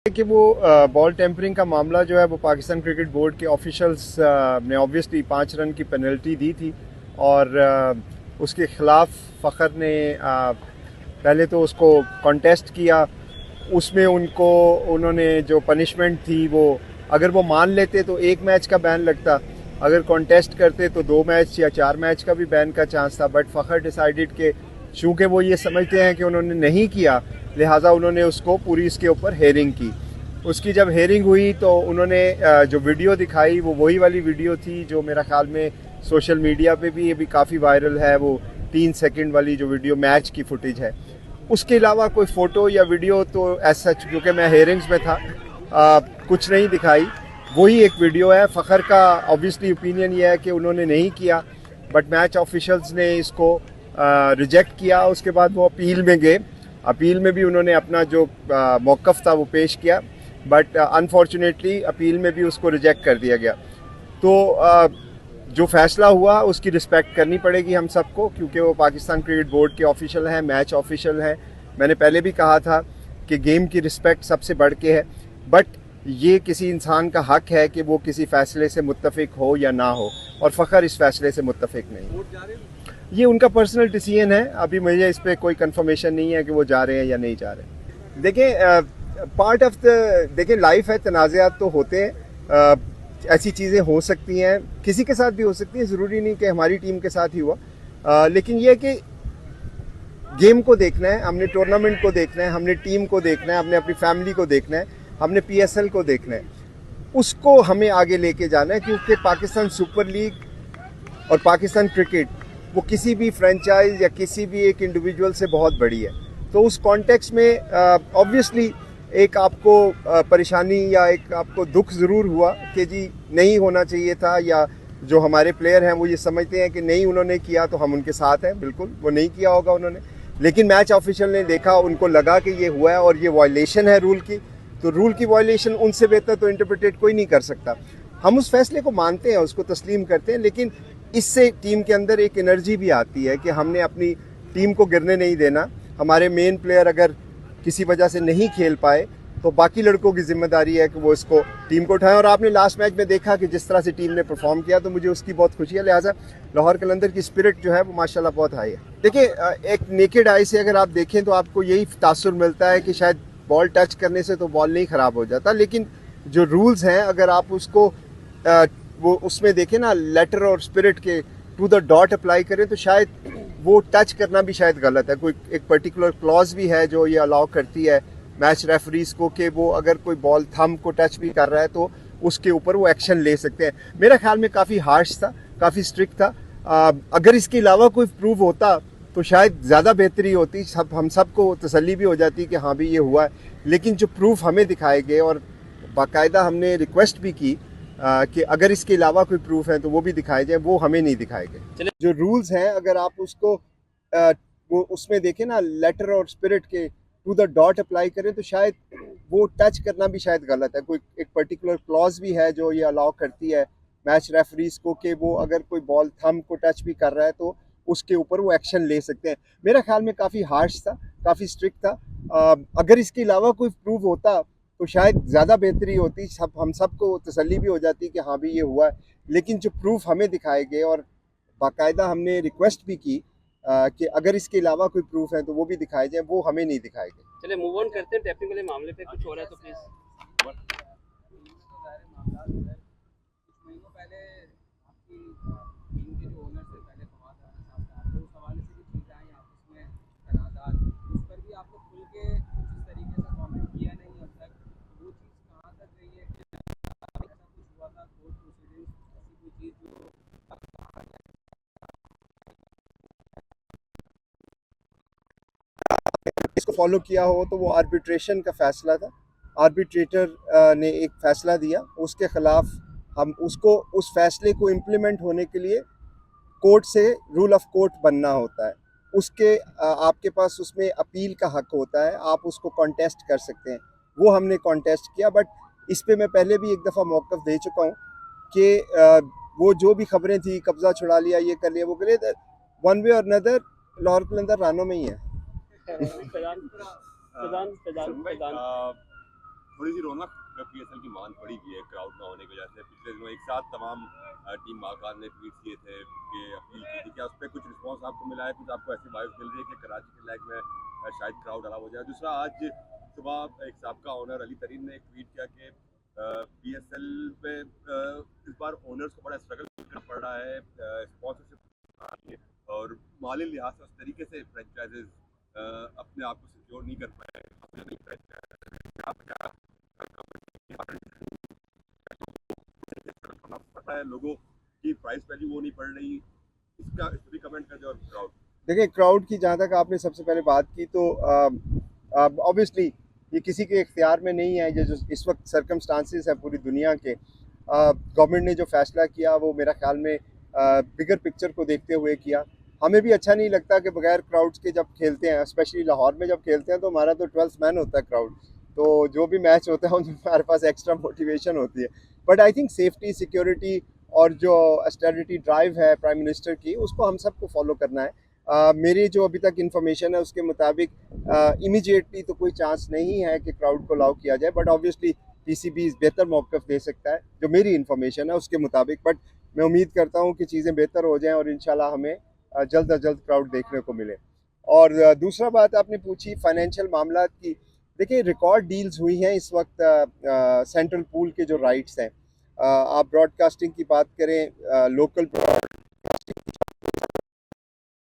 कि वो ball tampering का मामला जो है वो पाकिस्तान क्रिकेट बोर्ड के ऑफिशियल्स ने ऑब्वियसली 5 रन की पेनल्टी दी थी और उसके ख़िलाफ़ फ़खर ने पहले तो उसको कॉन्टेस्ट किया। उसमें उन्होंने जो पनिशमेंट थी वो अगर वो मान लेते तो 1 मैच का बैन लगता, अगर कॉन्टेस्ट करते तो 2 मैच या 4 मैच का भी बैन का चांस था। बट फ़खर डिसाइडेड कि चूँकि वो ये समझते हैं कि उन्होंने नहीं किया, लिहाजा उन्होंने उसको पूरी इसके ऊपर हेयरिंग की। उसकी जब हेयरिंग हुई तो उन्होंने जो वीडियो दिखाई वो वही वाली वीडियो थी जो मेरा ख्याल में सोशल मीडिया पे भी अभी काफ़ी वायरल है, वो 3 सेकंड वाली जो वीडियो मैच की फुटेज है। उसके अलावा कोई फ़ोटो या वीडियो तो एज सच, क्योंकि मैं हेयरिंग्स में था, कुछ नहीं दिखाई। वही एक वीडियो है। फ़खर का ऑब्वियसली ओपिनियन ये है कि उन्होंने नहीं किया, बट मैच ऑफिशियल्स ने इसको रिजेक्ट किया। उसके बाद वो अपील में गए। अपील में भी उन्होंने अपना जो मौक़िफ़ था वो पेश किया, बट अनफॉर्चुनेटली अपील में भी उसको रिजेक्ट कर दिया गया। तो जो फैसला हुआ उसकी रिस्पेक्ट करनी पड़ेगी हम सबको, क्योंकि वो पाकिस्तान क्रिकेट बोर्ड के ऑफिशियल हैं, मैच ऑफिशियल हैं। मैंने पहले भी कहा था कि गेम की रिस्पेक्ट सबसे बढ़ के है, बट ये किसी इंसान का हक है कि वो किसी फ़ैसले से मुत्तफिक हो या ना हो, और फ़खर इस फैसले से मुत्तफिक नहीं। ये उनका पर्सनल डिसीजन है। अभी मुझे इस पर कोई कंफर्मेशन नहीं है कि वो जा रहे हैं या नहीं जा रहे। देखिए, पार्ट ऑफ द देखिए लाइफ है, तनाज़ात तो होते हैं, ऐसी चीज़ें हो सकती हैं, किसी के साथ भी हो सकती हैं, ज़रूरी नहीं कि हमारी टीम के साथ ही हुआ। लेकिन यह कि गेम को देखना है, हमने टूर्नामेंट को देखना है, हमने टीम को देखना है, हमने अपनी फैमिली को देखना है, हमने PSL को देखना है, उसको हमें आगे लेके जाना है। क्योंकि पाकिस्तान सुपर लीग और पाकिस्तान क्रिकेट वो किसी भी फ्रेंचाइज या किसी भी एक इंडिविजुअल से बहुत बड़ी है। तो उस कॉन्टेक्स्ट में ऑब्वियसली एक आपको परेशानी या एक आपको दुख ज़रूर हुआ कि जी नहीं होना चाहिए था, या जो हमारे प्लेयर हैं वो ये समझते हैं कि नहीं उन्होंने किया तो हम उनके साथ हैं। बिल्कुल वो नहीं किया होगा उन्होंने, लेकिन मैच ऑफिशियल ने देखा, उनको लगा कि ये हुआ है और ये वायलेशन है रूल की। तो रूल की वायलेशन उनसे बेहतर तो इंटरप्रेटेट कोई नहीं कर सकता। हम उस फैसले को मानते हैं, उसको तस्लीम करते हैं, लेकिन इससे टीम के अंदर एक एनर्जी भी आती है कि हमने अपनी टीम को गिरने नहीं देना। हमारे मेन प्लेयर अगर किसी वजह से नहीं खेल पाए तो बाकी लड़कों की जिम्मेदारी है कि वो इसको टीम को उठाएं। और आपने लास्ट मैच में देखा कि जिस तरह से टीम ने परफॉर्म किया, तो मुझे उसकी बहुत खुशी है। लिहाजा लाहौर कलंदर की स्पिरिट जो है वो माशाल्लाह बहुत हाई है। देखिए, एक नेकेड आई से अगर आप देखें तो आपको यही तासुर मिलता है कि शायद बॉल टच करने से तो बॉल नहीं ख़राब हो जाता, लेकिन जो रूल्स हैं अगर आप उसको वो उसमें देखें ना, लेटर और स्पिरिट के टू द डॉट अप्लाई करें, तो शायद वो टच करना भी शायद गलत है। कोई एक पर्टिकुलर क्लॉज भी है जो ये अलाउ करती है मैच रेफरीज को कि वो अगर कोई बॉल थंब को टच भी कर रहा है तो उसके ऊपर वो एक्शन ले सकते हैं। मेरा ख्याल में काफ़ी हार्श था, काफ़ी स्ट्रिक्ट था। अगर इसके अलावा कोई प्रूव होता तो शायद ज़्यादा बेहतरी होती, हम सबको तसल्ली भी हो जाती कि हाँ भी ये हुआ है। लेकिन जो प्रूफ हमें दिखाए गए, और बाकायदा हमने रिक्वेस्ट भी की कि अगर इसके अलावा कोई प्रूफ है तो वो भी दिखाए जाए, वो हमें नहीं दिखाए गए। जो रूल्स हैं अगर आप उसको वो उसमें देखें ना, लेटर और स्पिरिट के टू द डॉट अप्लाई करें, तो शायद वो टच करना भी शायद गलत है। कोई एक पर्टिकुलर क्लॉज भी है जो ये अलाउ करती है मैच रेफरीज को कि वो अगर कोई बॉल थंब को टच भी कर रहा है तो उसके ऊपर वो एक्शन ले सकते हैं। मेरा ख्याल में काफ़ी हार्श था, काफ़ी स्ट्रिक्ट था। अगर इसके अलावा कोई प्रूफ होता तो शायद ज़्यादा बेहतरी होती, हम सबको तसल्ली भी हो जाती कि हाँ भी ये हुआ है। लेकिन जो प्रूफ हमें दिखाए गए, और बाकायदा हमने रिक्वेस्ट भी की कि अगर इसके अलावा कोई प्रूफ है तो वो भी दिखाए जाए, वो हमें नहीं दिखाए गए। चलिए मूव ऑन करते हैं। टैपिंग वाले मामले पे कुछ हो रहा है तो प्लीज। इसको फॉलो किया हो तो वो आर्बिट्रेशन का फैसला था। आर्बिट्रेटर ने एक फैसला दिया, उसके खिलाफ हम उसको उस फैसले को इम्प्लीमेंट होने के लिए कोर्ट से रूल ऑफ कोर्ट बनना होता है। उसके आपके पास उसमें अपील का हक होता है, आप उसको कॉन्टेस्ट कर सकते हैं। वो हमने कॉन्टेस्ट किया, बट इस पे मैं पहले भी एक दफ़ा मौक़िफ़ दे चुका हूँ कि वो जो भी खबरें थी, कब्ज़ा छुड़ा लिया, ये कर लिया, वो कर लिया, वन वे और नदर लाहौर कलंदर रानों में ही है। फैजान फैजान फैजान फैजान थोड़ी सी रौनक पीएसएल की मान पड़ी हुई है क्राउड ना होने की वजह से। पिछले दिनों एक साथ तमाम टीम माकान ने ट्वीट किए थे कि अपील की थी, क्या उस पर कुछ रिस्पॉन्स आपको मिला है? कुछ आपको ऐसी वाइब्स मिल रही है कि कराची के लैग में शायद क्राउड अलाउ हो जाए? दूसरा, आज सुबह एक साबका ओनर अली तरीन ने एक ट्वीट किया कि पीएसएल में इस बार ओनर्स को बड़ा स्ट्रगल करना पड़ रहा है स्पॉन्सरशिप और माली लिहाज से उस तरीके से फ्रेंचाइजेज अपने आप को सिक्योर नहीं कर पाए। पता है लोगों की प्राइस वैल्यू वो नहीं पड़ रही, इसका इस पर भी कमेंट कर दे। और क्राउड, देखिए क्राउड की जहाँ तक आपने सबसे पहले बात की तो ऑब्वियसली ये किसी के इख्तियार में नहीं है। ये जो इस वक्त सर्कमस्टांसिस है पूरी दुनिया के, गवर्नमेंट ने जो फैसला किया वो मेरा ख्याल में बिगर पिक्चर को देखते हुए किया। हमें भी अच्छा नहीं लगता कि बगैर क्राउड्स के जब खेलते हैं, स्पेशली लाहौर में जब खेलते हैं तो हमारा तो 12th मैन होता है क्राउड। तो जो भी मैच होता है उनमें हमारे पास एक्स्ट्रा मोटिवेशन होती है। But I think safety, security और जो ऑस्टेरिटी ड्राइव है प्राइम मिनिस्टर की, उसको हम सबको फॉलो करना है। मेरी जो अभी तक इन्फॉर्मेशन है उसके मुताबिक इमीडिएटली तो कोई चांस नहीं है कि क्राउड को अलाउ किया जाए, बट ऑब्वियसली पीसीबी बेहतर मौक़िफ़ दे सकता है जो मेरी इन्फॉर्मेशन है उसके मुताबिक। बट मैं उम्मीद करता हूँ कि चीज़ें बेहतर हो जाएँ और इंशाल्लाह हमें जल्द अज जल्द क्राउड देखने को मिले। और दूसरा बात आपने पूछी फाइनेंशियल मामला की। देखिए रिकॉर्ड डील्स हुई हैं इस वक्त सेंट्रल पूल के जो राइट्स हैं। आप ब्रॉडकास्टिंग की बात करें, लोकल